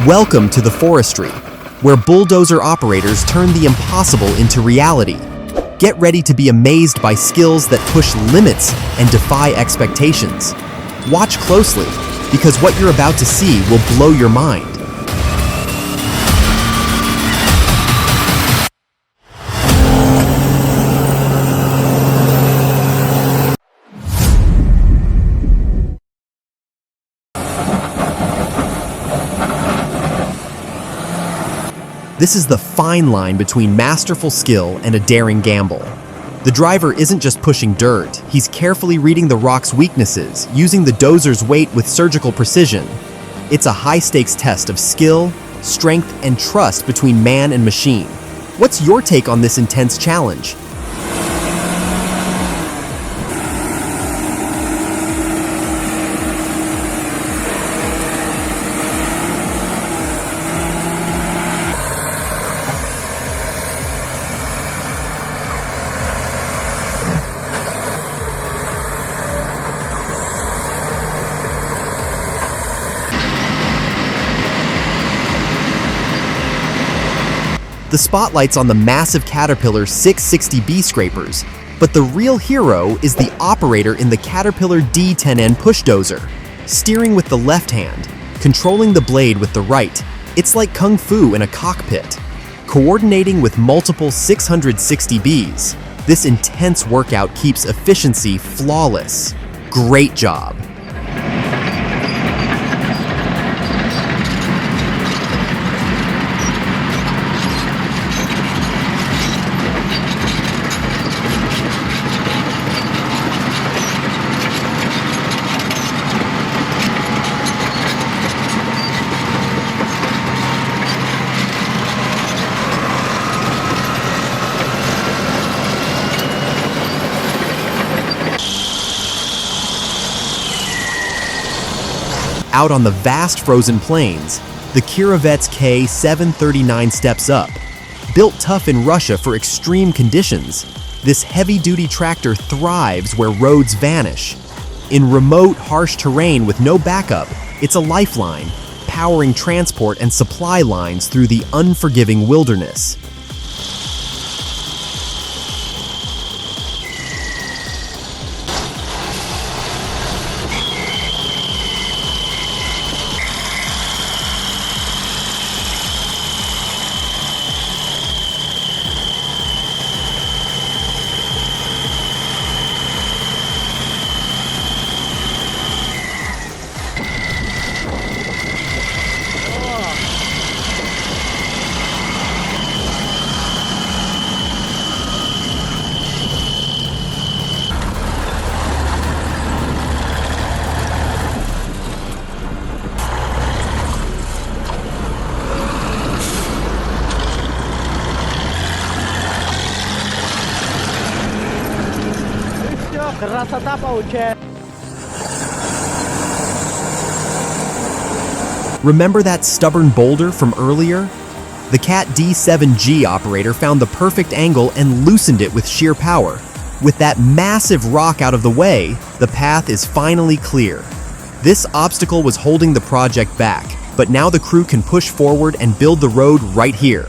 Welcome to the Forestry, where bulldozer operators turn the impossible into reality. Get ready to be amazed by skills that push limits and defy expectations. Watch closely, because what you're about to see will blow your mind. This is the fine line between masterful skill and a daring gamble. The driver isn't just pushing dirt, he's carefully reading the rock's weaknesses, using the dozer's weight with surgical precision. It's a high-stakes test of skill, strength, and trust between man and machine. What's your take on this intense challenge? The spotlight's on the massive Caterpillar 660B scrapers, but the real hero is the operator in the Caterpillar D10N push dozer. Steering with the left hand, controlling the blade with the right, it's like kung fu in a cockpit. Coordinating with multiple 660Bs, this intense workout keeps efficiency flawless. Great job. Out on the vast frozen plains, the Kiravet's K739 steps up. Built tough in Russia for extreme conditions, this heavy-duty tractor thrives where roads vanish. In remote, harsh terrain with no backup, it's a lifeline, powering transport and supply lines through the unforgiving wilderness. Remember that stubborn boulder from earlier? The Cat D7G operator found the perfect angle and loosened it with sheer power. With that massive rock out of the way, the path is finally clear. This obstacle was holding the project back, but now the crew can push forward and build the road right here.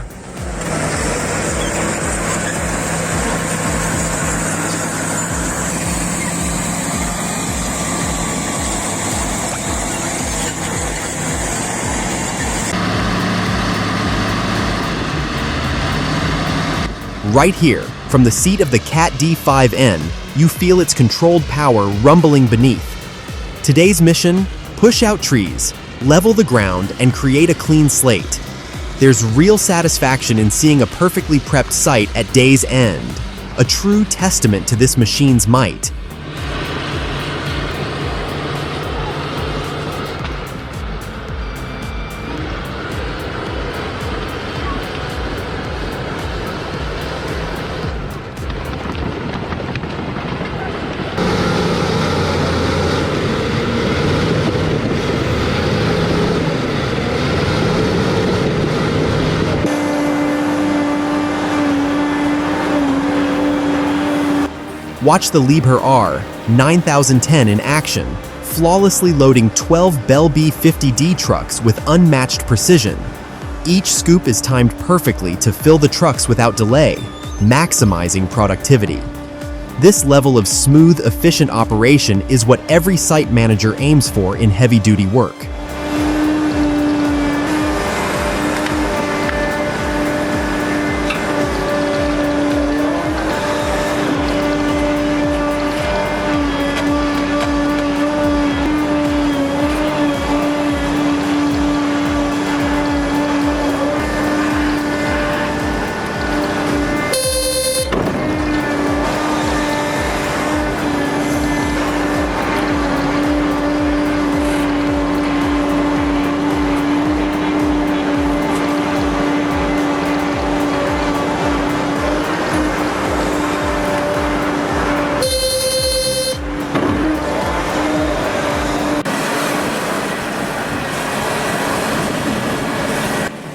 Right here, from the seat of the Cat D5N, you feel its controlled power rumbling beneath. Today's mission: push out trees, level the ground, and create a clean slate. There's real satisfaction in seeing a perfectly prepped site at day's end, a true testament to this machine's might. Watch the Liebherr R 9010 in action, flawlessly loading 12 Bell B50D trucks with unmatched precision. Each scoop is timed perfectly to fill the trucks without delay, maximizing productivity. This level of smooth, efficient operation is what every site manager aims for in heavy-duty work.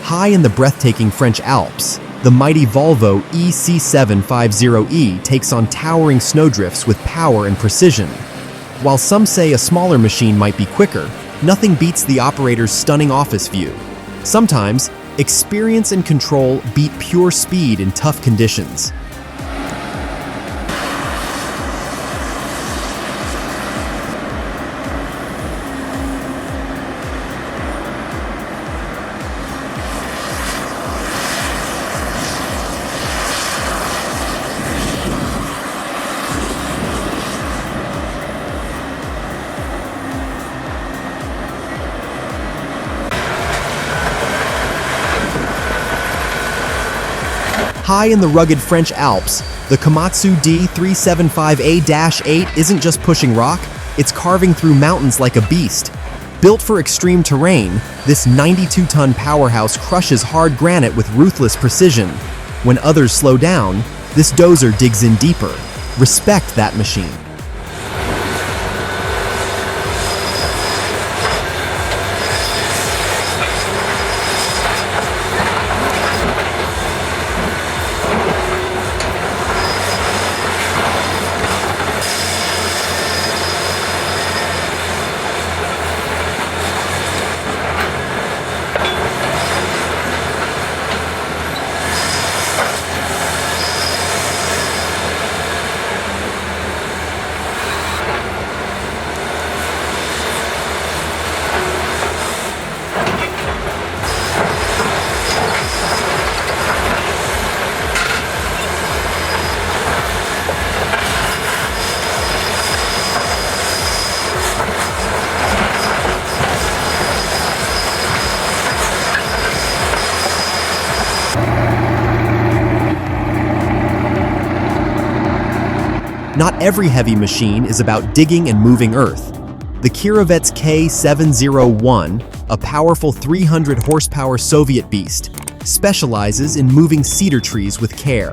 High in the breathtaking French Alps, the mighty Volvo EC750E takes on towering snowdrifts with power and precision. While some say a smaller machine might be quicker, nothing beats the operator's stunning office view. Sometimes, experience and control beat pure speed in tough conditions. High in the rugged French Alps, the Komatsu D375A-8 isn't just pushing rock, it's carving through mountains like a beast. Built for extreme terrain, this 92-ton powerhouse crushes hard granite with ruthless precision. When others slow down, this dozer digs in deeper. Respect that machine. Not every heavy machine is about digging and moving earth. The Kirovet's K701, a powerful 300 horsepower Soviet beast, specializes in moving cedar trees with care.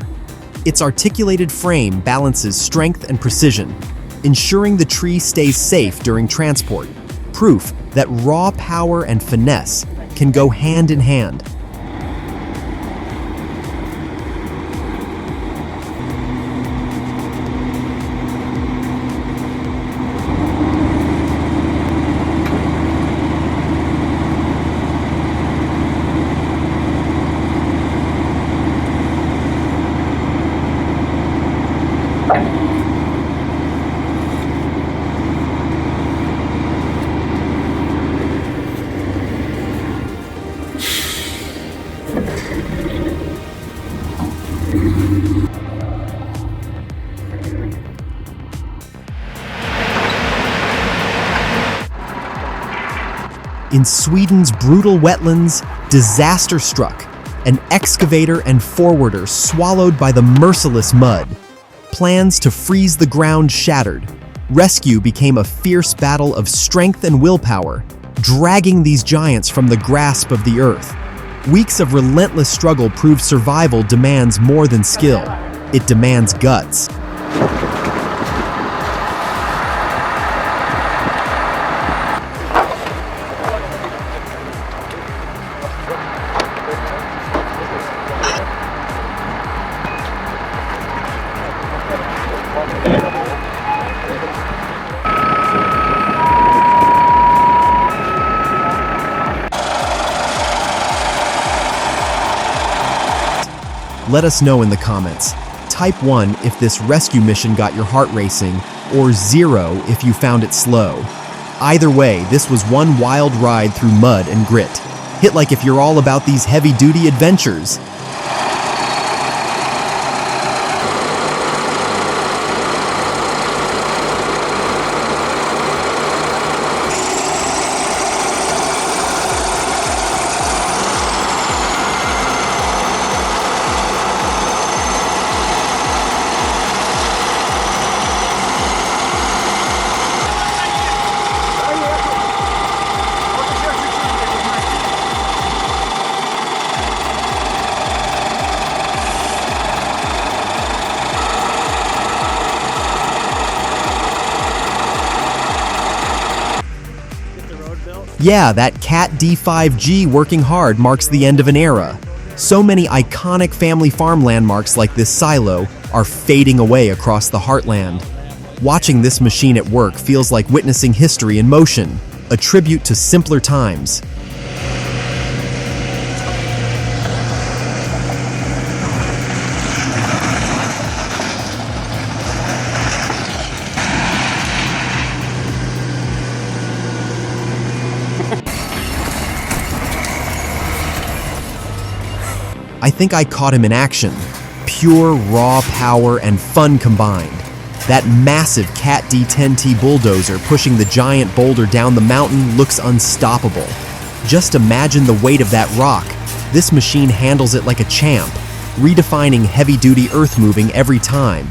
Its articulated frame balances strength and precision, ensuring the tree stays safe during transport, proof that raw power and finesse can go hand in hand. In Sweden's brutal wetlands, disaster struck. An excavator and forwarder swallowed by the merciless mud. Plans to freeze the ground shattered. Rescue became a fierce battle of strength and willpower, dragging these giants from the grasp of the earth. Weeks of relentless struggle proved survival demands more than skill. It demands guts. Let us know in the comments. Type 1 if this rescue mission got your heart racing, or 0 if you found it slow. Either way, this was one wild ride through mud and grit. Hit like if you're all about these heavy-duty adventures. Yeah, that Cat D5G working hard marks the end of an era. So many iconic family farm landmarks like this silo are fading away across the heartland. Watching this machine at work feels like witnessing history in motion, a tribute to simpler times. I think I caught him in action. Pure, raw power and fun combined. That massive Cat D10T bulldozer pushing the giant boulder down the mountain looks unstoppable. Just imagine the weight of that rock. This machine handles it like a champ, redefining heavy-duty earth moving every time.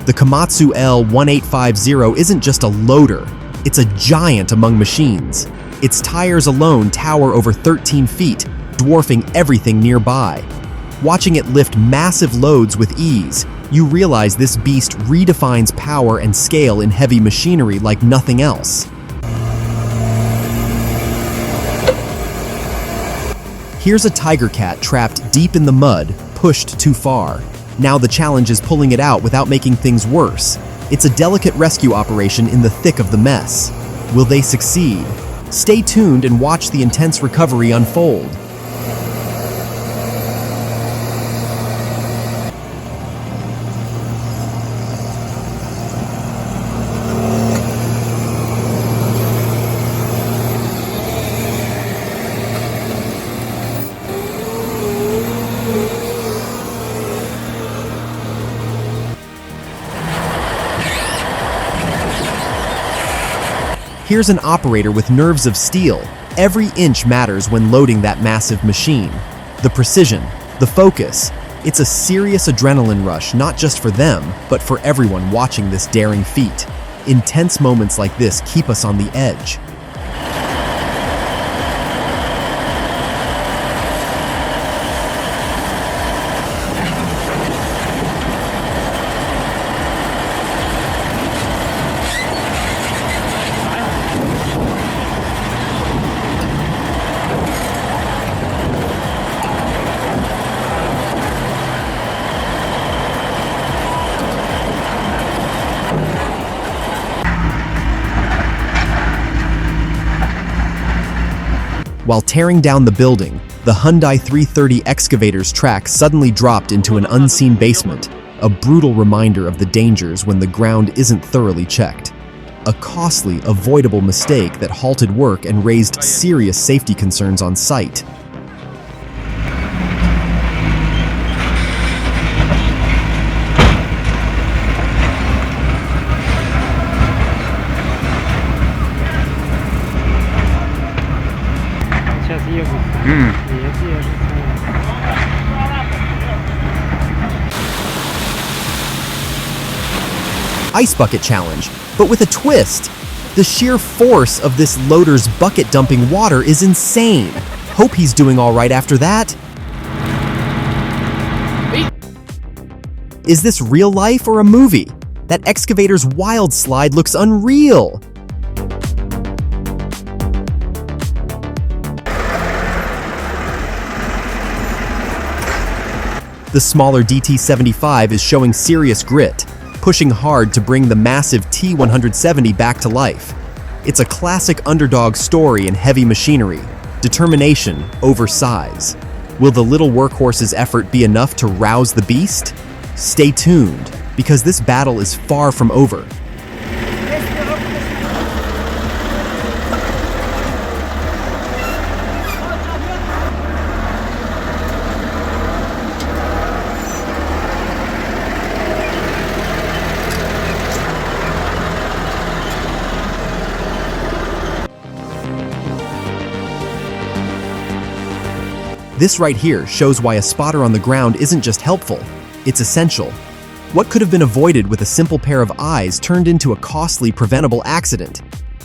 The Komatsu L1850 isn't just a loader, it's a giant among machines. Its tires alone tower over 13 feet, dwarfing everything nearby. Watching it lift massive loads with ease, you realize this beast redefines power and scale in heavy machinery like nothing else. Here's a tiger cat trapped deep in the mud, pushed too far. Now the challenge is pulling it out without making things worse. It's a delicate rescue operation in the thick of the mess. Will they succeed? Stay tuned and watch the intense recovery unfold. Here's an operator with nerves of steel. Every inch matters when loading that massive machine. The precision, the focus. It's a serious adrenaline rush, not just for them, but for everyone watching this daring feat. Intense moments like this keep us on the edge. While tearing down the building, the Hyundai 330 excavator's track suddenly dropped into an unseen basement, a brutal reminder of the dangers when the ground isn't thoroughly checked. A costly, avoidable mistake that halted work and raised serious safety concerns on site. Ice bucket challenge, but with a twist. The sheer force of this loader's bucket dumping water is insane. Hope he's doing all right after that. Is this real life or a movie? That excavator's wild slide looks unreal. The smaller DT75 is showing serious grit, pushing hard to bring the massive T170 back to life. It's a classic underdog story in heavy machinery, determination over size. Will the little workhorse's effort be enough to rouse the beast? Stay tuned, because this battle is far from over. This right here shows why a spotter on the ground isn't just helpful, it's essential. What could have been avoided with a simple pair of eyes turned into a costly, preventable accident?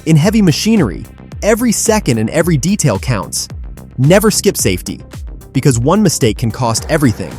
In heavy machinery, every second and every detail counts. Never skip safety, because one mistake can cost everything.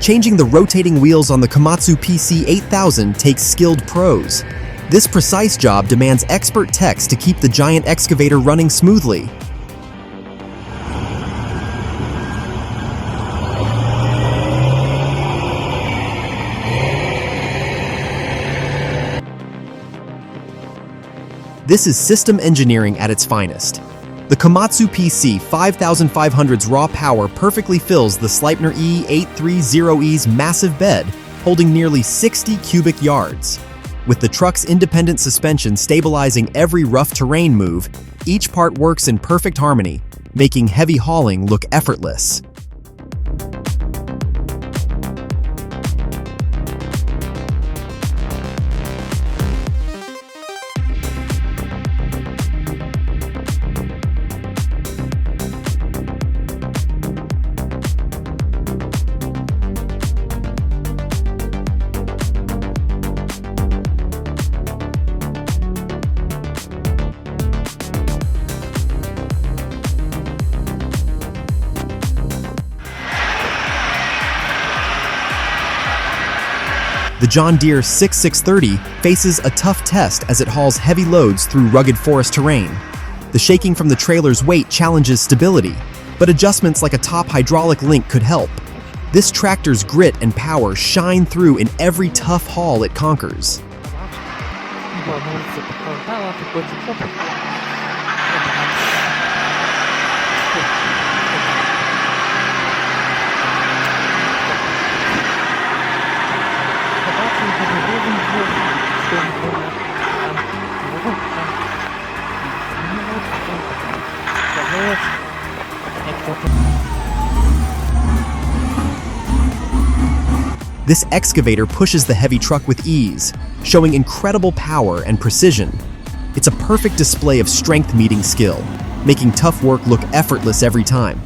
Changing the rotating wheels on the Komatsu PC 8000 takes skilled pros. This precise job demands expert techs to keep the giant excavator running smoothly. This is system engineering at its finest. The Komatsu PC 5500's raw power perfectly fills the Sleipner E830E's massive bed, holding nearly 60 cubic yards. With the truck's independent suspension stabilizing every rough terrain move, each part works in perfect harmony, making heavy hauling look effortless. The John Deere 6630 faces a tough test as it hauls heavy loads through rugged forest terrain. The shaking from the trailer's weight challenges stability, but adjustments like a top hydraulic link could help. This tractor's grit and power shine through in every tough haul it conquers. This excavator pushes the heavy truck with ease, showing incredible power and precision. It's a perfect display of strength meeting skill, making tough work look effortless every time.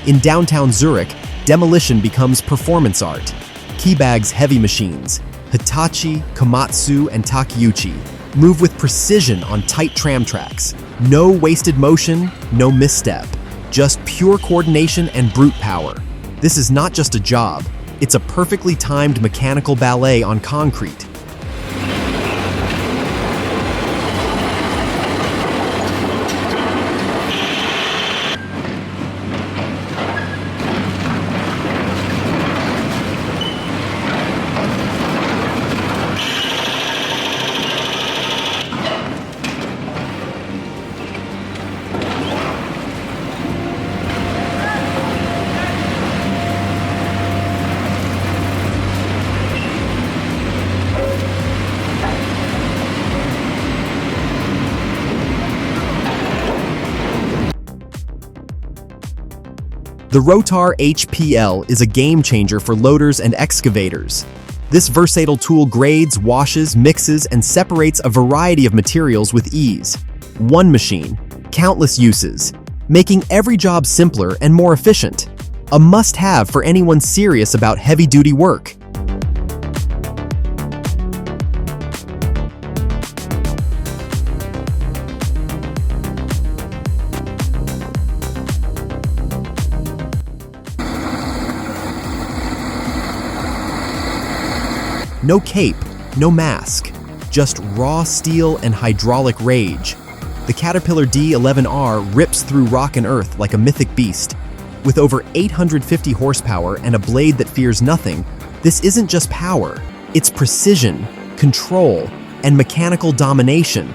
In downtown Zurich, demolition becomes performance art. Keybag's heavy machines, Hitachi, Komatsu, and Takeuchi, move with precision on tight tram tracks. No wasted motion, no misstep. Just pure coordination and brute power. This is not just a job, it's a perfectly timed mechanical ballet on concrete. The Rotar HPL is a game changer for loaders and excavators. This versatile tool grades, washes, mixes, and separates a variety of materials with ease. One machine, countless uses, making every job simpler and more efficient. A must-have for anyone serious about heavy-duty work. No cape, no mask, just raw steel and hydraulic rage. The Caterpillar D11R rips through rock and earth like a mythic beast. With over 850 horsepower and a blade that fears nothing, this isn't just power, it's precision, control, and mechanical domination.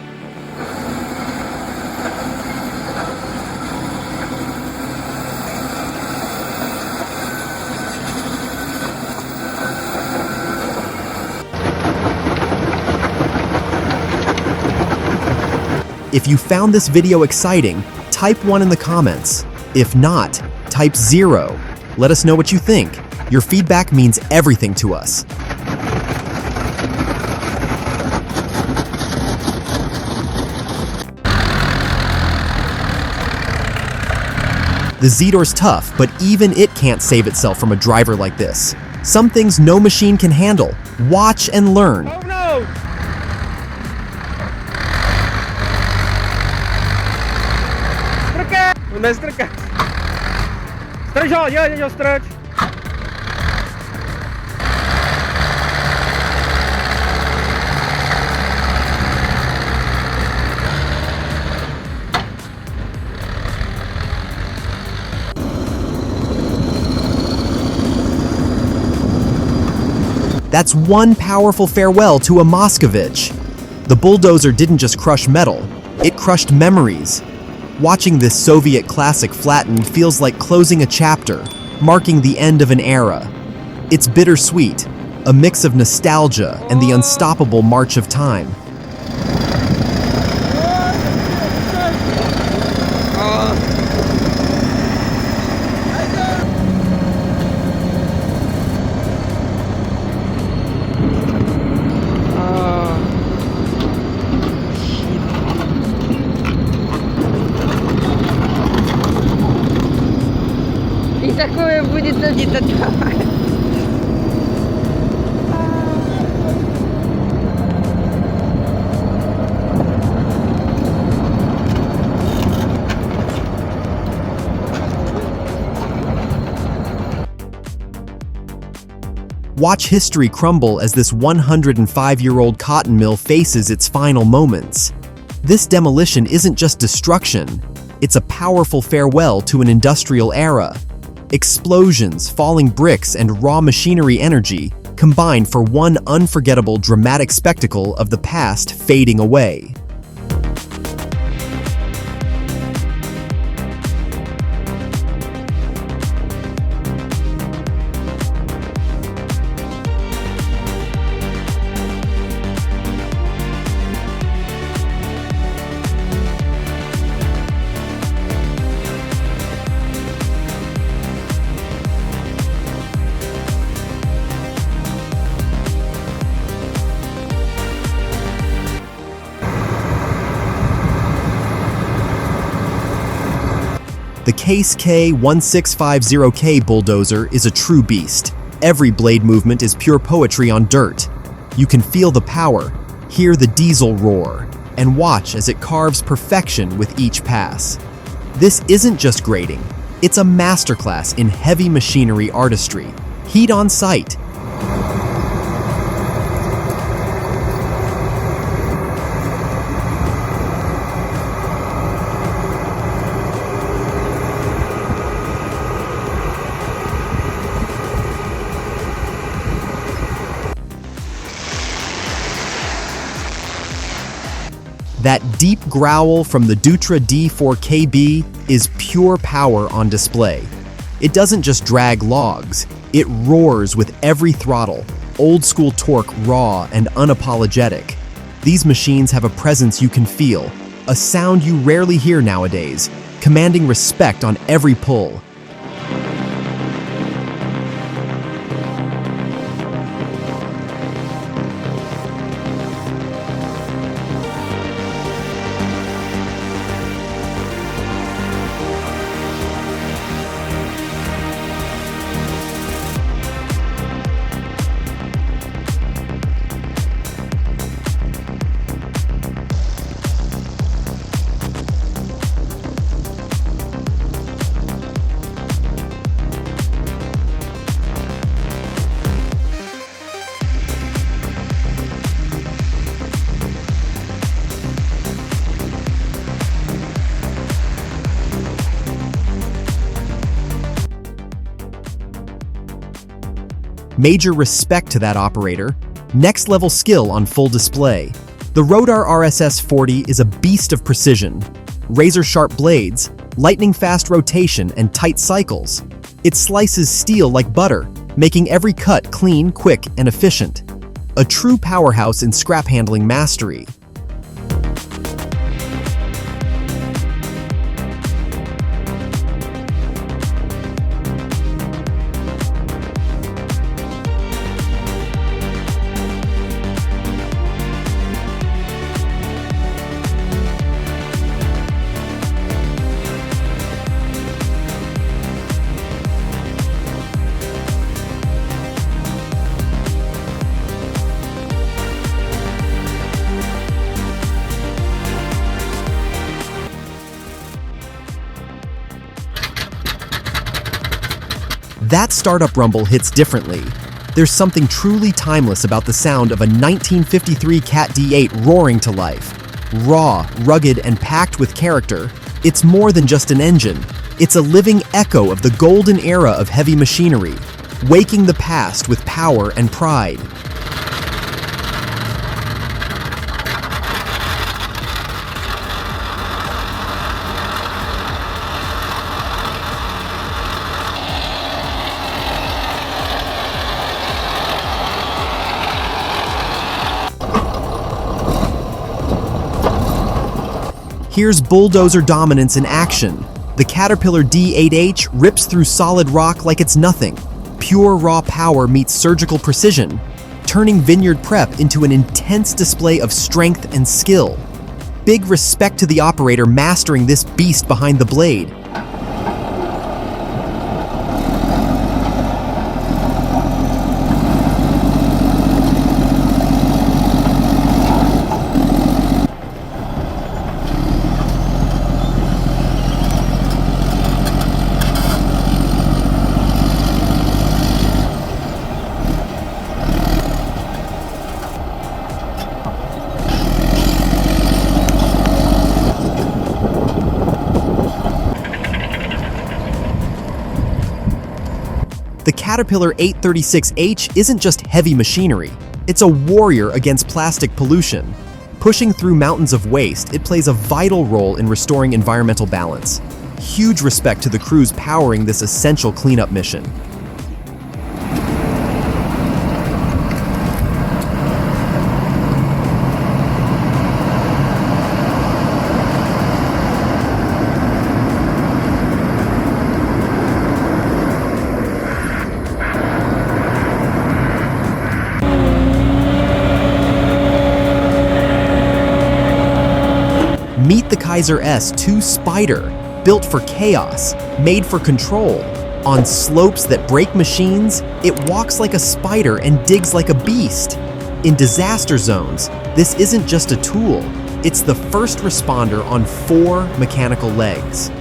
If you found this video exciting, type 1 in the comments. If not, type 0. Let us know what you think. Your feedback means everything to us. The Z-Door's tough, but even it can't save itself from a driver like this. Some things no machine can handle. Watch and learn. Oh no! Stretch! Stretch, yo, stretch! That's one powerful farewell to a Moscovich. The Bulldozer didn't just crush metal, it crushed memories. Watching this Soviet classic flatten feels like closing a chapter, marking the end of an era. It's bittersweet, a mix of nostalgia and the unstoppable march of time. И такое будет где-то давай. Watch history crumble as this 105-year-old cotton mill faces its final moments. This demolition isn't just destruction, it's a powerful farewell to an industrial era. Explosions, falling bricks, and raw machinery energy combine for one unforgettable dramatic spectacle of the past fading away. The Case K1650K bulldozer is a true beast. Every blade movement is pure poetry on dirt. You can feel the power, hear the diesel roar, and watch as it carves perfection with each pass. This isn't just grading, it's a masterclass in heavy machinery artistry. Heat on sight. That deep growl from the Dutra D4KB is pure power on display. It doesn't just drag logs, it roars with every throttle, old school torque raw and unapologetic. These machines have a presence you can feel, a sound you rarely hear nowadays, commanding respect on every pull. Major respect to that operator. Next level skill on full display. The Rodar RSS 40 is a beast of precision. Razor-sharp blades, lightning-fast rotation, and tight cycles. It slices steel like butter, making every cut clean, quick, and efficient. A true powerhouse in scrap handling mastery. That startup rumble hits differently. There's something truly timeless about the sound of a 1953 Cat D8 roaring to life. Raw, rugged, and packed with character, it's more than just an engine. It's a living echo of the golden era of heavy machinery, waking the past with power and pride. Here's bulldozer dominance in action. The Caterpillar D8H rips through solid rock like it's nothing. Pure raw power meets surgical precision, turning Vineyard prep into an intense display of strength and skill. Big respect to the operator mastering this beast behind the blade. The Caterpillar 836H isn't just heavy machinery, it's a warrior against plastic pollution. Pushing through mountains of waste, it plays a vital role in restoring environmental balance. Huge respect to the crews powering this essential cleanup mission. Meet the Kaiser S2 Spider, built for chaos, made for control. On slopes that break machines, it walks like a spider and digs like a beast. In disaster zones, this isn't just a tool, it's the first responder on 4 mechanical legs.